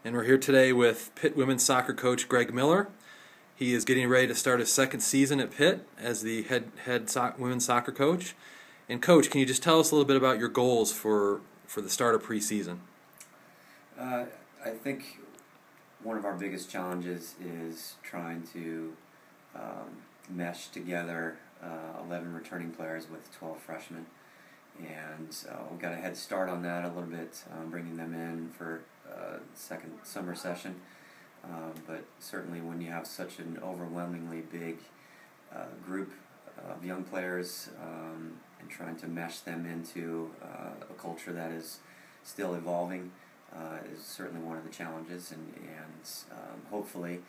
And we're here today with Pitt women's soccer coach Greg Miller. He is getting ready to start his second season at Pitt as the women's soccer coach. And Coach, can you just tell us a little bit about your goals for the start of preseason? I think one of our biggest challenges is trying to mesh together 11 returning players with 12 freshmen. And we got a head start on that a little bit, bringing them in for second summer session. But certainly when you have such an overwhelmingly big group of young players and trying to mesh them into a culture that is still evolving is certainly one of the challenges. And hopefully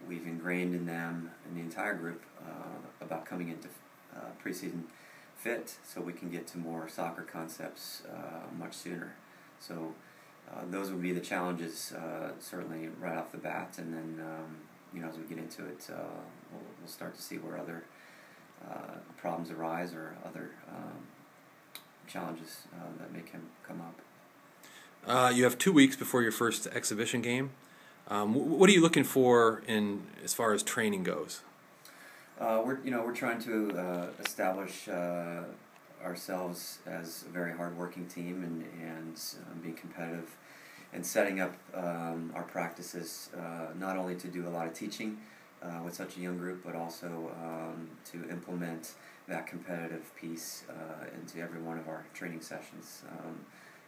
we've ingrained in them, in the entire group, about coming into preseason fit so we can get to more soccer concepts much sooner. So those would be the challenges certainly right off the bat, and then as we get into it we'll start to see where other problems arise or other challenges that may come up. You have 2 weeks before your first exhibition game. What are you looking for as far as training goes? We're trying to establish ourselves as a very hard-working team and being competitive and setting up our practices not only to do a lot of teaching with such a young group, but also to implement that competitive piece into every one of our training sessions,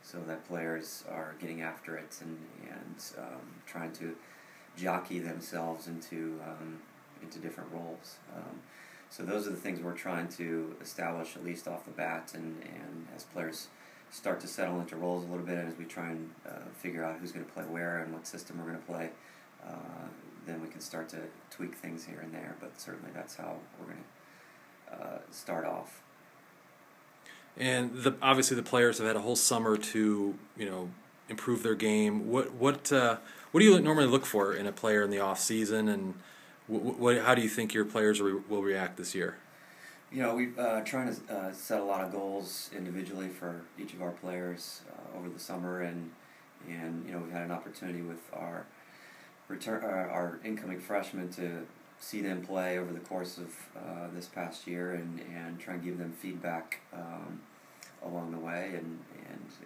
so that players are getting after it and trying to jockey themselves into different roles. So those are the things we're trying to establish at least off the bat, and as players start to settle into roles a little bit, and as we try and figure out who's going to play where and what system we're going to play, then we can start to tweak things here and there, but certainly that's how we're going to start off. And obviously the players have had a whole summer to improve their game. What do you normally look for in a player in the off season, and how do you think your players will react this year? We're trying to set a lot of goals individually for each of our players over the summer, and we've had an opportunity with our incoming freshmen to see them play over the course of this past year and try and give them feedback along the way, and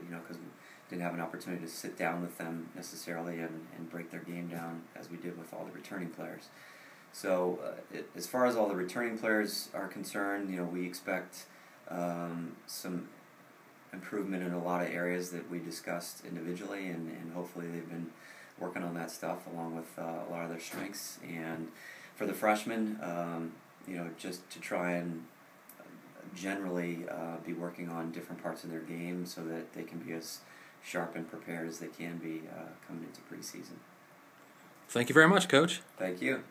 because we didn't have an opportunity to sit down with them necessarily and break their game down as we did with all the returning players. So as far as all the returning players are concerned, we expect some improvement in a lot of areas that we discussed individually, and hopefully they've been working on that stuff along with a lot of their strengths. And for the freshmen, just to try and generally be working on different parts of their game so that they can be as sharp and prepared as they can be coming into preseason. Thank you very much, Coach. Thank you.